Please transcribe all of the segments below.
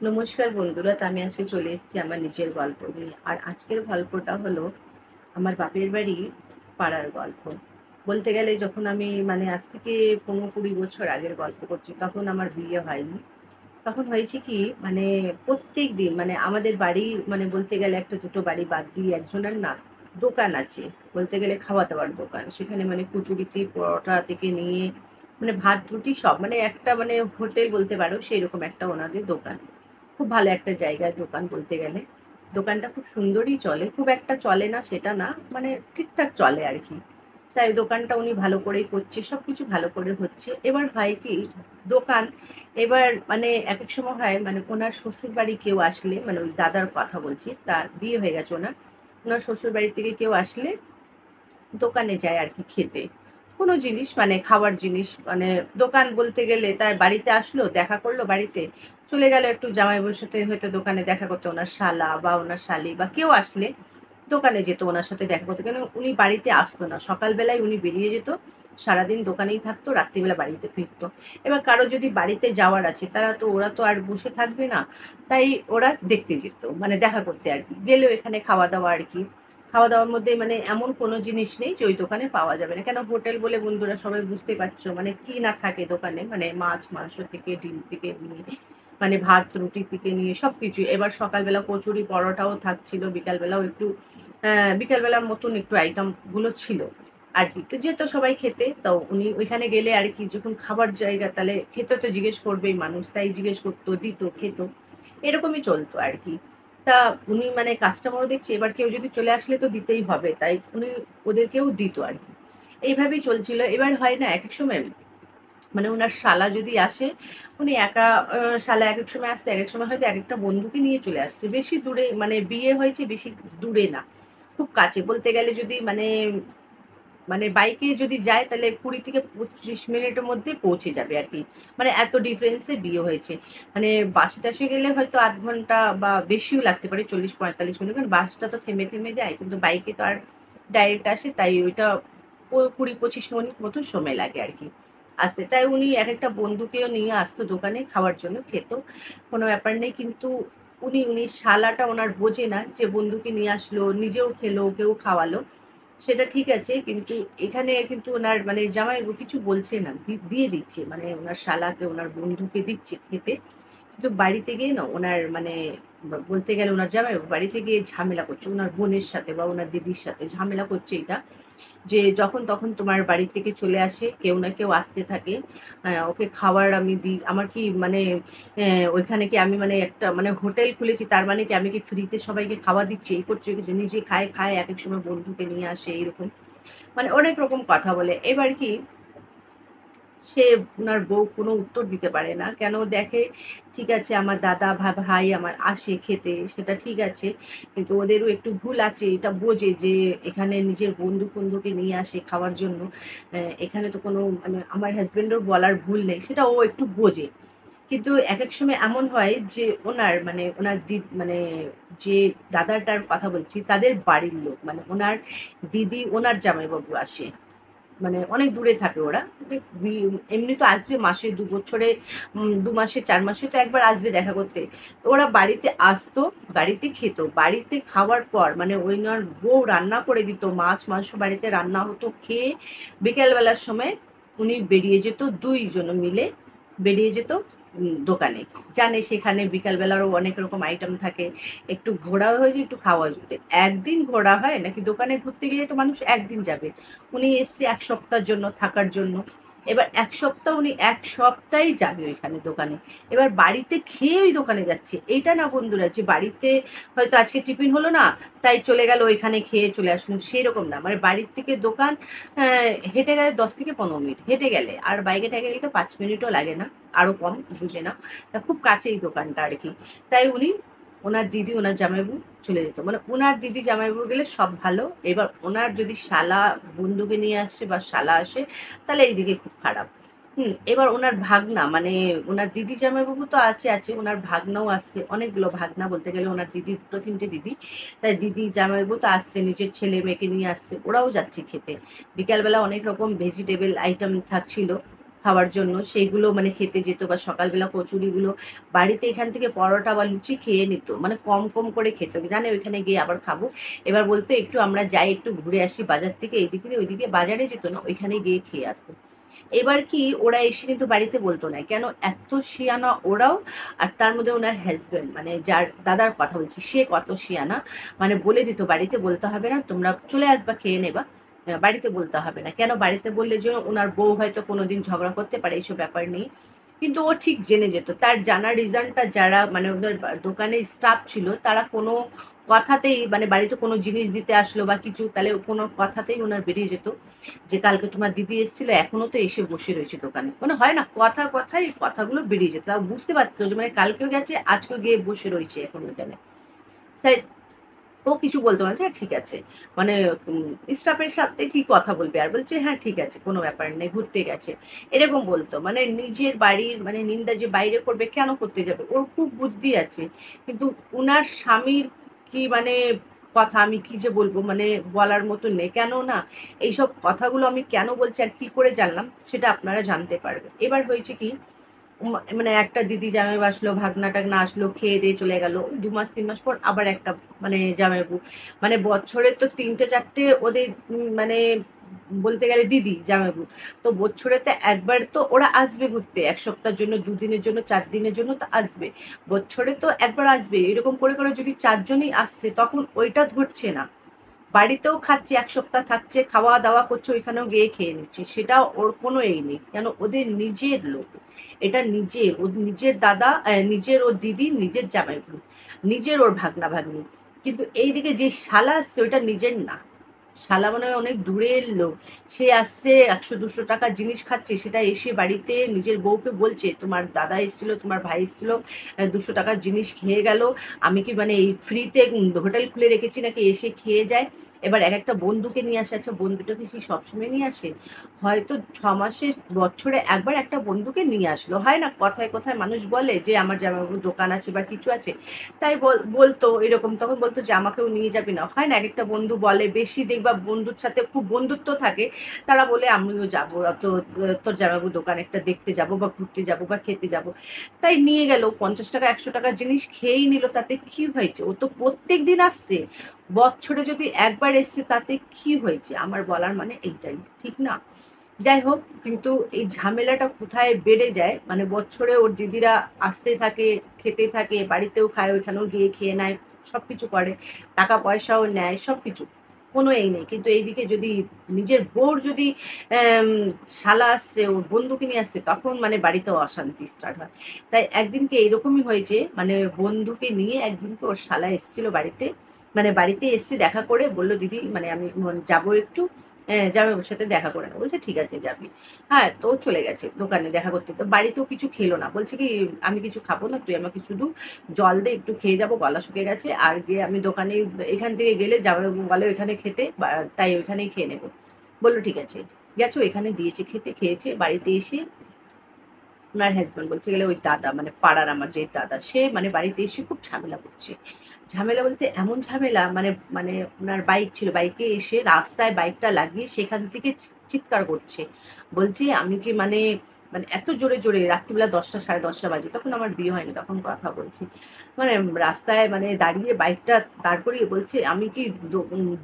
নমস্কার বন্ধুরা, তো আমি আজকে চলে এসেছি আমার নিজের গল্প নিয়ে। আর আজকের গল্পটা হলো আমার বাপের বাড়ি পাড়ার গল্প। বলতে গেলে যখন আমি আজ থেকে 15-20 বছর আগের গল্প করছি, তখন আমার বিয়ে হয়নি। তখন হয়েছে কি, প্রত্যেক দিন আমাদের বাড়ি, বলতে গেলে একটা দুটো বাড়ি বাদ দিয়ে একজনের না দোকান আছে। বলতে গেলে খাওয়া দাওয়ার দোকান। সেখানে কচুরিতে পরোটা থেকে নিয়ে ভাত রুটি সব, একটা হোটেল বলতে পারো, সেই রকম একটা ওনাদের দোকান। খুব ভালো একটা জায়গায় দোকান বলতে গেলে। দোকানটা খুব সুন্দরই চলে। খুব একটা চলে না সেটা না, ঠিকঠাক চলে আরকি। তাই দোকানটা উনি ভালো করেই করছে। সবকিছু ভালো করে হচ্ছে। এবার হয় কি, দোকান এবার একেক সময় হয় ওনার শ্বশুরবাড়ি কেউ আসলে, ওই দাদার কথা বলছি, তার বিয়ে হয়ে গেছে ওনার। ওনার শ্বশুরবাড়ি থেকে কেউ আসলে দোকানে যায় আরকি খেতে। কোনো জিনিস খাওয়ার জিনিস, দোকান বলতে গেলে তাই বাড়িতে আসলো, দেখা করলো বাড়িতে, চলে গেল একটু জামাইবাবুর সাথে হয়তো দোকানে দেখা করতে, ওনার শালা বা ওনার শালি বা কেউ আসলে দোকানে যেত ওনার সাথে দেখা করতে। কেন উনি বাড়িতে আসতো না। সকালবেলায় উনি বেরিয়ে যেত, সারাদিন দোকানেই থাকতো, রাত্রিবেলা বাড়িতে ফিরতো। এবার কারো যদি বাড়িতে যাওয়ার আছে, ওরা তো আর বসে থাকবে না। তাই ওরা দেখতে যেত, দেখা করতে আরকি। গেলেও এখানে খাওয়া-দাওয়া আরকি। খাওয়া-দাওয়ার মধ্যে এমন কোনো জিনিস নেই যে ওই দোকানে পাওয়া যাবে না। কেন হোটেল বলে বন্ধুরা সবাই বুঝতেই পারছো কি না থাকে দোকানে। মাছ, মাংস থেকে ডিম থেকে নিয়ে ভাত, রুটি থেকে নিয়ে সবকিছুই। এবার সকালবেলা কচুরি, পরোটাও থাকছিল। বিকালবেলাও একটু বিকালবেলার মতন একটু আইটেম গুলো ছিল আরকি। তো যেত সবাই খেতে। তো উনি ওইখানে গেলে আরকি, যখন খাবার জায়গা তাহলে খেতে তো জিজ্ঞেস করবেই মানুষ। তাই জিজ্ঞেস করতো, দিত, খেত। এরকমই চলতো আরকি। তা উনি কাস্টমারও দেখছি, এবার কেউ যদি চলে আসলে তো দিতেই হবে। তাই উনি ওদেরকেও দিত আরকি। এইভাবেই চলছিল। এবার হয় না একেক সময় উনার শালা যদি আসে, উনি একা শালা একেক সময় আসতো, একেক সময় হয়তো একেকটা বন্ধুকে নিয়ে চলে আসছে। বেশি দূরে বিয়ে হয়েছে বেশি দূরে না। খুব কাছে বলতে গেলে যদি বাইকে যদি যায় তাহলে ২০ থেকে ২৫ মিনিটের মধ্যে পৌঁছে যাবে আরকি। এত ডিফারেন্সে বিয়ে হয়েছে। বাসে-টাসে গেলে হয়তো ০.৫ ঘন্টা বা বেশিও লাগতে পারে, ৪০-৪৫ মিনিট। কারণ বাসটা তো থেমে, থেমে যায়। কিন্তু বাইকে তো আর ডাইরেক্ট আসে, তাই ওইটা ২০-২৫ মিনিট মতো সময় লাগে আরকি আসতে। তাই উনি একেকটা বন্ধুকেও নিয়ে আসতো দোকানে খাওয়ার জন্য, খেত। কোনো ব্যাপার নেই। কিন্তু উনি শালাটা ওনার বোঝে না যে বন্ধুকে নিয়ে আসলো, নিজেও খেলো, ওকেও খাওয়ালো। সেটা ঠিক আছে। কিন্তু এখানে কিন্তু ওনার জামাইবাবু কিছু বলছে না। দিয়ে দিচ্ছে। ওনার শালাকে, ওনার বন্ধুকে দিচ্ছে খেতে। কিন্তু বাড়িতে গিয়ে না ওনার বলতে গেলে ওনার জামাইবাবু বাড়িতে গিয়ে ঝামেলা করছে। উনার বোনের সাথে বা উনার দিদির সাথে ঝামেলা করছে এটা। যে যখন তখন তোমার বাড়ি থেকে চলে আসে, কেউ না কেউ আসতে থাকে। ওকে খাবার আমি দিই। আমার কি ওইখানে কি আমি একটা হোটেল খুলেছি, তার মানে কি আমি কি ফ্রিতে সবাইকে খাওয়া দিচ্ছি, এই করছি, ওই করছি। নিজে খায়, খায় একেক সময় বন্ধুকে নিয়ে আসে এইরকম। অনেক রকম কথা বলে। এবার কি, সে উনার বউ কোনো উত্তর দিতে পারে না। কেন দেখে, ঠিক আছে আমার দাদা ভাই আমার আসে খেতে, সেটা ঠিক আছে। কিন্তু ওদেরও একটু ভুল আছে। এটা বোঝে যে এখানে নিজের বন্ধু-ফন্ধুকে নিয়ে আসে খাওয়ার জন্য। এখানে তো কোনো আমার হাসব্যান্ডের বলার ভুল নেই। সেটা ও একটু বোঝে। কিন্তু একেক সময় এমন হয় যে ওনার ওনার যে দাদাটার কথা বলছি, তাদের বাড়ির লোক ওনার দিদি, ওনার জামাইবাবু আসে। অনেক দূরে থাকে ওরা। বি বি এমনি তো আসবে মাসে ২ বছরে, ২ মাসে ৪ মাসে তো একবার আসবে দেখা করতে। তো ওরা বাড়িতে আসতো, বাড়িতে খেত। বাড়িতে খাওয়ার পর ওনার বউ রান্না করে দিত। মাছ, মাংস বাড়িতে রান্না হতো। খেয়ে বিকেল বেলার সময় উনি বেরিয়ে যেত, ২ জন মিলে বেরিয়ে যেত দোকানে। জানে সেখানে বিকাল বেলারও অনেক রকম আইটেম থাকে। একটু ঘোরাও হয়ে যায়, একটু খাওয়াও জুটে। একদিন ঘোরা হয় নাকি, দোকানে ঘুরতে গেলে তো মানুষ একদিন যাবে। উনি এসছে ১ সপ্তাহের জন্য থাকার জন্য। এবার ১ সপ্তাহ উনি ১ সপ্তাহই যাবে ওইখানে দোকানে। এবার বাড়িতে খেয়ে ওই দোকানে যাচ্ছে। এইটা না বন্ধুরা, যে বাড়িতে হয়তো আজকে টিফিন হলো না, তাই চলে গেল ওইখানে খেয়ে চলে আসলো, সেরকম না। বাড়ির থেকে দোকান হেঁটে গেলে ১০ থেকে ১৫ মিনিট হেঁটে গেলে। আর বাইকে-টাইকে গেলে তো ৫ মিনিটও লাগে না। আরো কম, বুঝে নাও। তা খুব কাছেই দোকানটা আরকি। তাই উনি, ওনার দিদি, ওনার জামাইবাবু চলে যেত। উনার দিদি, জামাইবাবু গেলে সব ভালো। এবার ওনার যদি শালা বন্ধুকে নিয়ে আসে বা শালা আসে, তাহলে এইদিকে খুব খারাপ। এবার ওনার ভাগনা ওনার দিদি, জামাইবাবু তো আছে, ওনার ভাগনাও আসছে। অনেকগুলো ভাগনা বলতে গেলে ওনার দিদির ২-৩ টে দিদি। তাই দিদি, জামাইবাবু তো আসছে, নিজের ছেলে-মেয়েকে নিয়ে আসছে। ওরাও যাচ্ছে খেতে। বিকালবেলা অনেক রকম ভেজিটেবল আইটেম থাকছিল। খাওয়ার জন্য, সেইগুলো মানে খেতে যেত, বা সকালবেলা কচুরিগুলো বাড়িতে এখান থেকে পরোটা বা লুচি খেয়ে নিত, মানে কম কম করে খেত, জানে ওইখানে গিয়ে আবার খাবো। এবার বলতো একটু আমরা যাই, একটু ঘুরে আসি বাজার থেকে, এইদিকে ওইদিকে বাজারে যেত না, ওইখানে গিয়ে খেয়ে আসতো। এবার কি ওরা এসে কিন্তু বাড়িতে বলতো না, কেন এত শিয়ানা ওরাও, আর তার মধ্যে ওনার হাজব্যান্ড মানে যার দাদার কথা বলছি, সে কত শিয়ানা, মানে বলে দিত বাড়িতে বলতে হবে না, তোমরা চলে আসবা খেয়ে নেবা, বাড়িতে বলতে হবে না। কেন বাড়িতে বললে যে ওনার বউ হয়তো কোনোদিন ঝগড়া করতে পারে, এইসব ব্যাপার নেই। কিন্তু ও ঠিক জেনে যেত, তার জানার রিজনটা যারা মানে ওদের দোকানে স্টাফ ছিল তারা কোনো কথাতেই, মানে বাড়িতে কোনো জিনিস দিতে আসলো বা কিছু, তাহলে কোনো কথাতেই ওনার বেরিয়ে যেত যে কালকে তোমার দিদি এসেছিল, এখনো তো এসে বসে রয়েছে দোকানে, মানে হয় না কথা কথাই কথাগুলো বেরিয়ে যেত, তাও বুঝতে পারতো যে মানে কালকেও গেছে, আজকেও গিয়ে বসে রয়েছে এখন ওখানে। ও কিছু বলতে পারছে, হ্যাঁ ঠিক আছে, মানে স্টাফের সাথে কি কথা বলবে, আর বলছে হ্যাঁ ঠিক আছে কোনো ব্যাপার নেই, ঘুরতে গেছে, এরকম বলতো। মানে নিজের বাড়ির মানে নিন্দা যে বাইরে করবে, কেন করতে যাবে, ওর খুব বুদ্ধি আছে। কিন্তু উনার স্বামীর কি মানে কথা আমি কি যে বলবো, মানে বলার মতো নেই। কেন না এইসব কথাগুলো আমি কেন বলছি আর কি করে জানলাম, সেটা আপনারা জানতে পারবেন। এবার হয়েছে কি, মানে একটা দিদি জামাইবাবু আসলো, ভাগনা টাগনা আসলো, খেয়ে দিয়ে চলে গেল, 2 মাস 3 মাস পর আবার একটা মানে জামাইবাবু, মানে বছরে তো 3টে 4টে ওদের মানে বলতে গেলে দিদি জামাইবাবু, তো বছরে তো একবার তো ওরা আসবে ঘুরতে, 1 সপ্তাহের জন্য, 2 দিনের জন্য, 4 দিনের জন্য তো আসবে, বছরে তো একবার আসবে। এরকম করে করে যদি 4জনই আসছে, তখন ওইটা ধরছে না, বাড়িতেও খাচ্ছে, 1 সপ্তাহ থাকছে, খাওয়া দাওয়া করছে, ওইখানেও গিয়ে খেয়ে নিচ্ছে, সেটা ওর কোনো এই নেই। কেন ওদের নিজের লোক, এটা নিজের, ওর নিজের দাদা, নিজের ওর দিদি, নিজের জামাইবাবু, নিজের ওর ভাগনা ভাগ্নি। কিন্তু এইদিকে যে শালা আসছে ওইটা নিজের না, শালা মনে হয় অনেক দূরের লোক, সে আসছে 100-200 টাকার জিনিস খাচ্ছে, সেটা এসে বাড়িতে নিজের বউকে বলছে তোমার দাদা এসেছিল, তোমার ভাই এসেছিল, 200 টাকার জিনিস খেয়ে গেল, আমি কি মানে এই ফ্রিতে হোটেল খুলে রেখেছি নাকি, এসে খেয়ে যায়। এবার এক একটা বন্ধুকে নিয়ে আসে, আচ্ছা বন্ধুটাকে কি সবসময় নিয়ে আসে, হয়তো 6 মাসে বছরে একবার একটা বন্ধুকে নিয়ে আসলো, হয় না কথায় কথায় মানুষ বলে যে আমার জামাইবাবুর দোকান আছে বা কিছু আছে, তাই বলতো এরকম, তখন বলতো যে আমাকেও নিয়ে যাবি না, হয় না এক একটা বন্ধু বলে, বেশি দেখবা বন্ধুর সাথে খুব বন্ধুত্ব থাকে, তারা বলে আমিও যাবো, তো তোর জামাইবাবুর দোকান একটা দেখতে যাব বা ঘুরতে যাব বা খেতে যাব, তাই নিয়ে গেল, 50 টাকা 100 টাকার জিনিস খেয়েই নিল, তাতে কি হয়েছে, ও তো প্রত্যেক দিন আসছে, বছরে যদি একবার এসছে তাতে কি হয়েছে, আমার বলার মানে এইটাই, ঠিক না? যাই হোক, কিন্তু এই ঝামেলাটা কোথায় বেড়ে যায়, মানে বছরে ওর দিদিরা আসতে থাকে, খেতে থাকে, বাড়িতেও খায়, ওইখানেও গিয়ে খেয়ে নেয়, সব কিছু করে, টাকা পয়সাও নেয়, সব কিছু, কোনো এই নেই। কিন্তু এইদিকে যদি নিজের বউর যদি আম, শালা আসছে, ওর বন্ধুকে নিয়ে আসছে, তখন মানে বাড়িতেও অশান্তি স্টার্ট হয়। তাই একদিনকে এরকমই হয়েছে, মানে বন্ধুকে নিয়ে একদিনকে ওর শালা এসেছিল বাড়িতে, মানে বাড়িতে এসছে, দেখা করে বললো দিদি মানে আমি যাবো একটু, হ্যাঁ যাবে, ওর সাথে দেখা করে না, বলছে ঠিক আছে যাবি। হ্যাঁ, তো চলে গেছে দোকানে দেখা করতে, তো বাড়িতেও কিছু খেলো না, বলছে কি আমি কিছু খাবো না, তুই আমাকে শুধু জল দে, একটু খেয়ে যাবো, গলা শুকিয়ে গেছে, আর গিয়ে আমি দোকানে এখান থেকে গেলে যাবে বলে ওইখানে খেতে, তাই ওইখানেই খেয়ে নেবো। বললো ঠিক আছে, গেছো এখানে দিয়েছে খেতে, খেয়েছে, বাড়িতে এসে ওনার হাজব্যান্ড বলছে গেলে ওই দাদা, মানে পাড়ার আমার যে দাদা, সে মানে বাড়িতে এসে খুব ঝামেলা করছে। ঝামেলা বলতে এমন ঝামেলা, মানে মানে ওনার বাইক ছিল, বাইকে এসে রাস্তায় বাইকটা লাগিয়ে সেখান থেকে চিৎকার করছে, বলছে আমি কি মানে, মানে এত জোরে জোরে, রাত্রিবেলা 10টা 10:30 বাজে, তখন আমার বিয়ে হয়নি, তখন কথা বলছি, মানে রাস্তায় মানে দাঁড়িয়ে বাইকটা দাঁড় করিয়ে বলছে আমি কি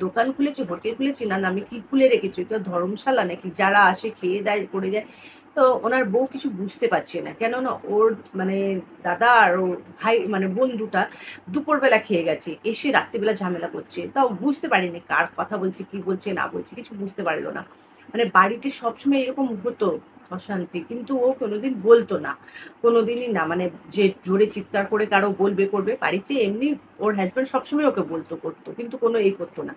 দোকান খুলেছি, হোটেল খুলেছি, না না আমি কি খুলে রেখেছি, এটা ধর্মশালা নাকি, যারা আসে খেয়ে দেয় করে যায়। তো ওনার বউ কিছু বুঝতে পারছে না, কেননা ওর মানে দাদা আর ওর ভাই মানে বন্ধুটা দুপুরবেলা খেয়ে গেছে, এসে রাত্রিবেলা ঝামেলা করছে, তাও বুঝতে পারিনি কার কথা বলছে, কি বলছে না বলছে, কিছু বুঝতে পারলো না। মানে বাড়িতে সবসময় এরকম হতো অশান্তি, কিন্তু ও কোনোদিন বলতো না, কোনোদিনই না, মানে যে জোরে চিৎকার করে কারো বলবে করবে, বাড়িতে এমনি ওর হাজব্যান্ড সবসময় ওকে বলতো করতো, কিন্তু কোনো এই করতো না।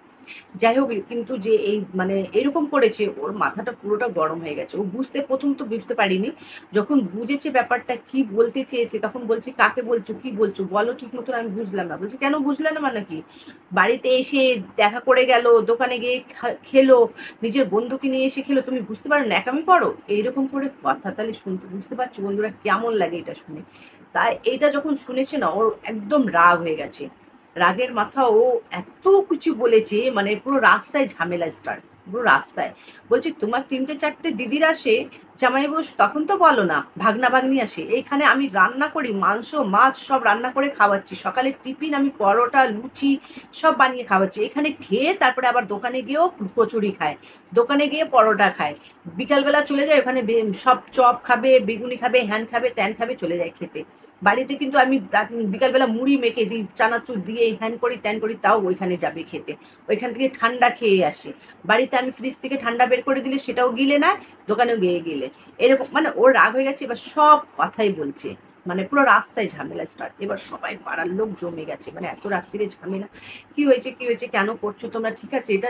যাই হোক, কিন্তু যে এই মানে এরকম করেছে, ওর মাথাটা পুরোটা গরম হয়ে গেছে, ও প্রথম তো বুঝতে পারিনি, যখন বুঝেছে ব্যাপারটা কি বলতে চেয়েছে, তখন বলছে কাকে বলছো, কি বলছো বলো ঠিক মতন, আমি বুঝলাম না, বলছে কেন বুঝলে না মানে কি, বাড়িতে এসে দেখা করে গেল, দোকানে গিয়ে খেলো, নিজের বন্ধুকে নিয়ে এসে খেলো, তুমি বুঝতে পারো ন্যাকামি করো, এইরকম করে কথা, তাহলে শুনতে বুঝতে পারছো বন্ধুরা কেমন লাগে এটা শুনে। তাই এইটা যখন শুনেছে না, ওর একদম রাগ হয়ে গেছে, রাগের মাথা ও এত কিছু বলেছে, মানে পুরো রাস্তায় ঝামেলা স্টার্ট, পুরো রাস্তায় বলছে তোমার 3টে 4টে দিদির আসে, জামাইবাবু তখন তো বলো না, ভাগনা ভাগ্নি আসে, এইখানে আমি রান্না করি, মাংস মাছ সব রান্না করে খাওয়াচ্ছি, সকালে টিফিন আমি পরোটা লুচি সব বানিয়ে খাওয়াচ্ছি, এখানে খেয়ে তারপরে আবার দোকানে গিয়েও কচুরি খায়, দোকানে গিয়ে পরোটা খায়, বিকালবেলা চলে যায় ওখানে সব চপ খাবে, বেগুনি খাবে, হ্যান খাবে, ত্যান খাবে, চলে যায় খেতে। বাড়িতে কিন্তু আমি বিকালবেলা মুড়ি মেখে দিই, চানাচুর দিয়ে হ্যান করি ত্যান করি, তাও ওইখানে যাবে খেতে, ওইখান থেকে ঠান্ডা খেয়ে আসে। বাড়িতে আমি ফ্রিজ থেকে ঠান্ডা বের করে দিলে সেটাও গিলে না, দোকানেও গিয়ে গেলে এরকম, মানে ওর রাগ হয়ে গেছে, এবার সব কথাই বলছে, মানে পুরো রাস্তায় ঝামেলা স্টার্ট। এবার সবাই পাড়ার লোক জমে গেছে, মানে এত রাত্রিরে ঝামেলা, কি হয়েছে কি হয়েছে, কেন করছো তোমরা, ঠিক আছে এটা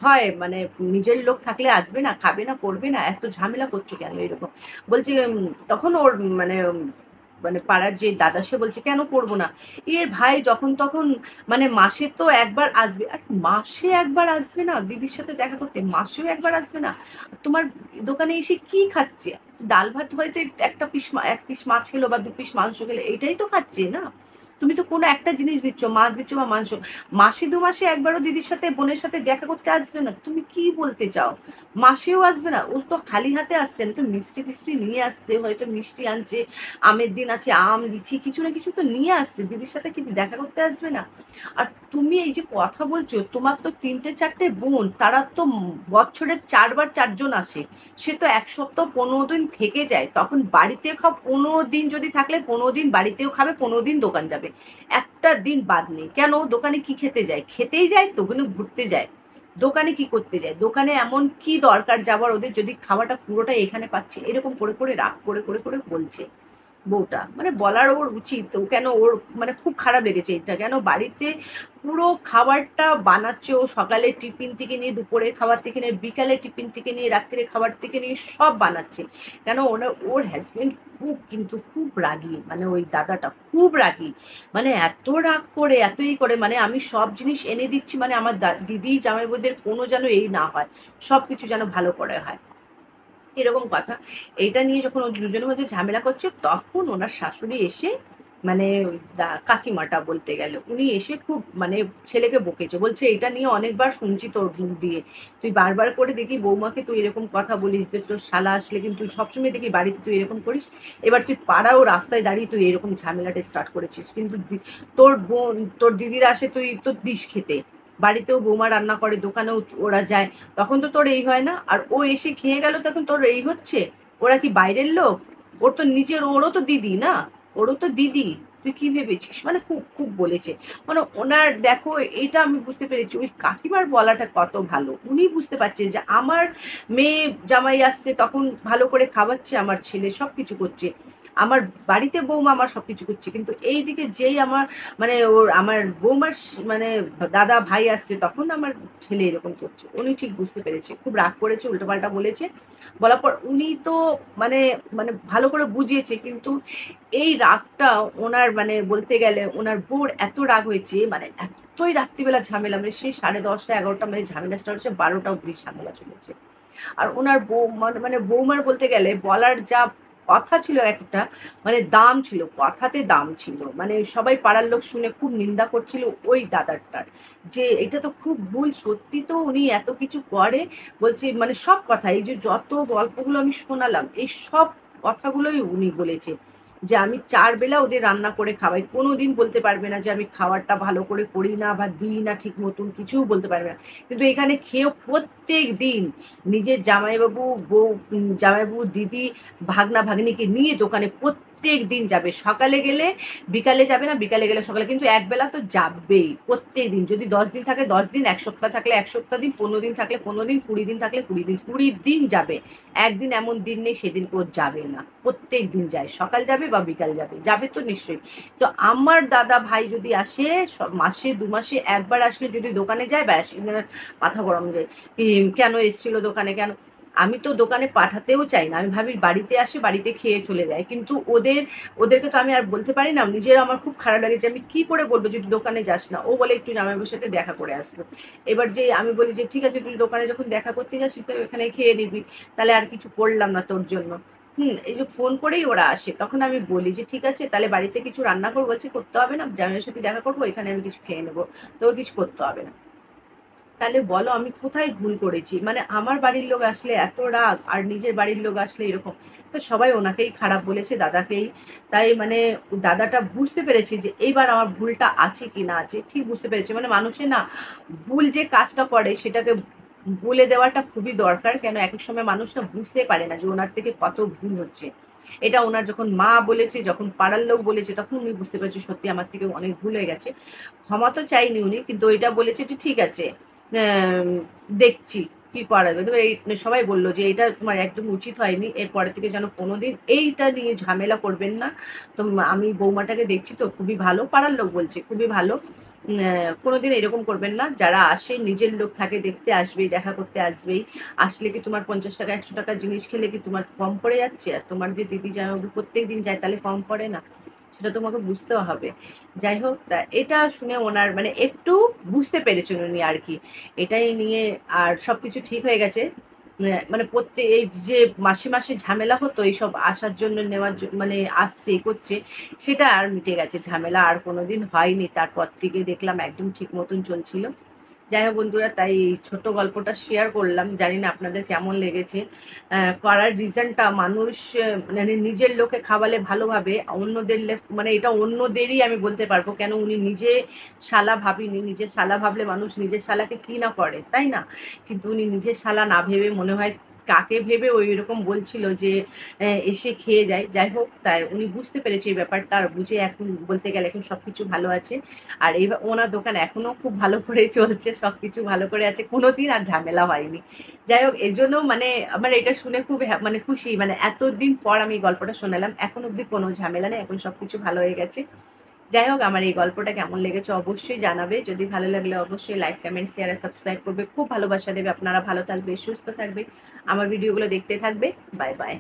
হয়, মানে নিজের লোক থাকলে আসবে না, খাবে না, করবে না, এত ঝামেলা করছো কেন এরকম বলছে। তখন ওর মানে মানে পাড়ার যে দাদা সে বলছে কেন করবো না, এর ভাই যখন তখন, মানে মাসে তো একবার আসবে, আর মাসে একবার আসবে না দিদির সাথে দেখা করতে, মাসেও একবার আসবে না, তোমার দোকানে এসে কি খাচ্ছে, ডাল ভাত হয়তো একটা পিস এক পিস মাছ খেলো বা 2 পিস মাংস খেলে, এইটাই তো খাচ্ছে না, তুমি তো কোনো একটা জিনিস দিচ্ছ, মাছ দিচ্ছ বা মাংস, মাসে 2 মাসে একবারও দিদির সাথে বোনের সাথে দেখা করতে আসবে না, তুমি কি বলতে চাও, মাসেও আসবে না, ও তো খালি হাতে আসছে না, তো মিষ্টি ফিষ্টি নিয়ে আসছে, হয়তো মিষ্টি আনছে, আমের দিন আছে আম লিচি কিছু না কিছু তো নিয়ে আসছে, দিদির সাথে কি দেখা করতে আসবে না। আর তুমি এই যে কথা বলছো, তোমার তো 3টে 4টে বোন, তারা তো বছরে 4বার 4জন আসে, সে তো 1 সপ্তাহ 15 দিন থেকে যায়, তখন বাড়িতে খাও, 15 দিন যদি থাকলে 15 দিন বাড়িতেও খাবে, 15 দিন দোকান যাবে, একটা দিন বাদ নেই। কেন দোকানে কি খেতে যায়, খেতেই যায় তো, ওখানে ঘুরতে যায়, দোকানে কি করতে যায়, দোকানে এমন কি দরকার যাবার ওদের, যদি খাওয়াটা পুরোটা এখানে পাচ্ছে, এরকম করে করে রাগ করে করে করে বলছে বউটা, মানে বলার ওর উচিত তো, কেন ওর মানে খুব খারাপ লেগেছে এটা, কেন বাড়িতে পুরো খাবারটা বানাচ্ছে ও, সকালে টিফিন থেকে নিয়ে দুপুরের খাবার থেকে নিয়ে বিকালে টিফিন থেকে নিয়ে রাত্রে খাবার থেকে নিয়ে সব বানাচ্ছে, কেন ওর হাজবেন্ড খুব কিন্তু খুব রাগী, মানে ওই দাদাটা খুব রাগী, মানে এত রাগ করে এতই করে, মানে আমি সব জিনিস এনে দিচ্ছি, মানে আমার দিদি জামাইবাবুদের কোনো যেন এই না হয়, সব কিছু যেন ভালো করে হয়, এরকম কথা। এইটা নিয়ে যখন ওই দুজনের মধ্যে ঝামেলা করছে, তখন ওনার শাশুড়ি এসে, মানে ওই কাকিমাটা বলতে গেলে উনি এসে খুব মানে ছেলেকে বকেছে, বলছে এটা নিয়ে অনেকবার শুনছি তোর মুখ দিয়ে, তুই বারবার করে দেখি বৌমাকে তুই এরকম কথা বলিস, যে তোর শালা আসলে কিন্তু সবসময় দেখি বাড়িতে তুই এরকম করিস, এবার তুই পাড়াও রাস্তায় দাঁড়িয়ে তুই এরকম ঝামেলাটা স্টার্ট করেছিস, কিন্তু তোর বোন তোর দিদিরা আসে তুই তো দিস খেতে, বাড়িতেও বৌমা রান্না করে, দোকানেও ওরা যায়, তখন তো তোর এই হয় না, আর ও এসে খেয়ে গেল তখন তোর এই হচ্ছে, ওরা কি বাইরের লোক, ওর তো নিজের, ওরও তো দিদি না, ওরও তো দিদি, তুই কি ভেবেছিস, মানে খুব খুব বলেছে, মানে ওনার দেখো, এটা আমি বুঝতে পেরেছি ওই কাকিমার বলাটা কত ভালো, উনি বুঝতে পারছেন যে আমার মেয়ে জামাই আসছে, তখন ভালো করে খাওয়াচ্ছে, আমার ছেলে সব কিছু করছে, আমার বাড়িতে বৌমা আমার সবকিছু করছে, কিন্তু এই দিকে যেই আমার মানে ওর আমার বৌমার মানে দাদা ভাই আসছে, তখন আমার ছেলে এরকম করছে, উনি ঠিক বুঝতে পেরেছে, খুব রাগ করেছে, উল্টোপাল্টা বলেছে, বলার পর উনি তো মানে মানে ভালো করে বুঝিয়েছে, কিন্তু এই রাগটা ওনার মানে বলতে গেলে ওনার বউর এত রাগ হয়েছে, মানে এতই রাত্রিবেলা ঝামেলা, মানে সেই 10:30 11টা মানে ঝামেলা স্টার্ট হচ্ছে, 12টা অব্দি ঝামেলা চলেছে। আর ওনার বউ মানে বৌমার বলতে গেলে বলার যা কথা ছিল একটা, মানে দাম ছিল, কথাতে দাম ছিল, মানে সবাই পাড়ার লোক শুনে খুব নিন্দা করছিল ওই দাদারটার, যে এটা তো খুব ভুল, সত্যি তো উনি এত কিছু করে, বলছে মানে সব কথা, এই যে যত গল্পগুলো আমি শোনালাম, এই সব কথাগুলোই উনি বলেছে, যে আমি 4 বেলা ওদের রান্না করে খাওয়াই, কোনো দিন বলতে পারবে না যে আমি খাবারটা ভালো করে করি না বা দিই না ঠিক মতন, কিছুও বলতে পারবে না, কিন্তু এখানে খেয়েও প্রত্যেক দিন নিজের জামাইবাবু বউ, জামাইবাবু দিদি ভাগনা ভাগ্নিকে নিয়ে দোকানে প্রত্যেক দিন যাবে, সকালে গেলে বিকালে যাবে না, বিকালে গেলে সকালে, কিন্তু একবেলা তো যাবেই প্রত্যেক দিন, যদি 10 দিন থাকে 10 দিন, 1 সপ্তাহ থাকলে 1 সপ্তাহ দিন, 15 দিন থাকলে 15 দিন, 20 দিন থাকলে 20 দিন, 20 দিন যাবে, একদিন এমন দিন নেই সেদিন কেউ যাবে না, প্রত্যেক দিন যায়, সকাল যাবে বা বিকাল যাবে, যাবে তো নিশ্চয়ই। তো আমার দাদা ভাই যদি আসে, মাসে 2 মাসে একবার আসলে যদি দোকানে যায়, ব্যাস মাথা গরম যায়, কেন এসেছিল দোকানে, কেন, আমি তো দোকানে পাঠাতেও চাই না, আমি ভাবি বাড়িতে আসে বাড়িতে খেয়ে চলে যায়, কিন্তু ওদেরকে তো আমি আর বলতে পারি না, নিজের আমার খুব খারাপ লাগে যে আমি কি করে বলবো যদি দোকানে যাস না, ও বলে একটু জামাইবাবুর সাথে দেখা করে আসলো, এবার যে আমি বলি যে ঠিক আছে তুই দোকানে যখন দেখা করতে যাচ্ছিস তো এখানে খেয়ে নিবি, তাহলে আর কিছু করলাম না তোর জন্য, এই যে ফোন করেই ওরা আসে, তখন আমি বলি যে ঠিক আছে তাহলে বাড়িতে কিছু রান্না করবো, বলছে করতে হবে না, জামাইয়ের সাথে দেখা করবো, এখানে আমি কিছু খেয়ে নেবো, তো কিছু করতে হবে না, তাহলে বলো আমি কোথায় ভুল করেছি? মানে আমার বাড়ির লোক আসলে এত রাগ, আর নিজের বাড়ির লোক আসলে এরকম। তো সবাই ওনাকেই খারাপ বলেছে, দাদাকেই। তাই মানে দাদাটা বুঝতে পেরেছে যে এইবার আমার ভুলটা আছে কি না আছে, ঠিক বুঝতে পেরেছে। মানে মানুষের না ভুল যে কাজটা করে সেটাকে বলে দেওয়াটা খুবই দরকার। কেন এক এক সময় মানুষ না বুঝতে পারে না যে ওনার থেকে কত ভুল হচ্ছে। এটা ওনার যখন মা বলেছে, যখন পাড়ার লোক বলেছে, তখন উনি বুঝতে পেরেছে সত্যি আমার থেকে অনেক ভুল হয়ে গেছে। ক্ষমা তো চাইনি উনি, কিন্তু ওইটা বলেছে যে ঠিক আছে, আম, দেখছি কি করা যাবে। তবে এই সবাই বলল যে এটা তোমার একদম উচিত হয়নি, এরপরে থেকে যেন কোনোদিন এইটা নিয়ে ঝামেলা করবেন না। তো আমি বৌমাটাকে দেখছি তো খুবই ভালো, পাড়ার লোক বলছে খুবই ভালো। কোনোদিন এরকম করবেন না। যারা আসে নিজের লোক থাকে, দেখতে আসবেই, দেখা করতে আসবেই। আসলে কি তোমার 50 টাকা 100 টাকা জিনিস খেলে কি তোমার কম পড়ে যাচ্ছে? আর তোমার যে দিদি জামাই প্রত্যেক দিন যায়, তাহলে কম পড়ে না? সেটা তোমাকে বুঝতেও হবে। যাই হোক, এটা শুনে ওনার মানে একটু বুঝতে পেরেছেন উনি আর কি। এটাই নিয়ে আর সবকিছু ঠিক হয়ে গেছে। মানে প্রত্যেক এই যে মাসে মাসে ঝামেলা হতো এইসব আসার জন্য, নেওয়ার জন্য, মানে আসছে করছে, সেটা আর মিটে গেছে। ঝামেলা আর কোনোদিন হয়নি, তারপর থেকে দেখলাম একদম ঠিক মতন চলছিল। যাই হোক বন্ধুরা, তাই এই ছোট্ট গল্পটা শেয়ার করলাম। জানি না আপনাদের কেমন লেগেছে। করার রিজনটা মানুষ মানে নিজের লোকে খাওয়ালে ভালোভাবে, অন্যদের মানে এটা অন্যদেরই আমি বলতে পারবো। কেন উনি নিজে শালা ভাবিনি, নিজের শালা ভাবলে মানুষ নিজের শালাকে কি না করে, তাই না? কিন্তু উনি নিজের শালা না ভেবে মনে হয় কাকে ভেবে ওই রকম বলছিল যে এসে খেয়ে যায়। যাই হোক, তাই উনি বুঝতে পেরেছে এই ব্যাপারটা, আর বুঝে এখন বলতে গেলে এখন সবকিছু ভালো আছে। আর এই ওনার দোকান এখনো খুব ভালো করে চলছে, সবকিছু ভালো করে আছে, কোনোদিন আর ঝামেলা হয়নি। যাই হোক, এর জন্য মানে আমার এটা শুনে খুব মানে খুশি, মানে এতদিন পর আমি এই গল্পটা শোনালাম, এখন অব্দি কোনো ঝামেলা নেই, এখন সবকিছু ভালো হয়ে গেছে। যাই হোক, আমার এই গল্পটা কেমন লেগেছে অবশ্যই জানাবে। যদি ভালো লাগলে অবশ্যই লাইক, কমেন্ট, শেয়ার আর সাবস্ক্রাইব করবে। খুব ভালোবাসা দেবে। আপনারা ভালো থাকবে, সুস্থ থাকবে, আমার ভিডিওগুলো দেখতে থাকবে। Bye bye.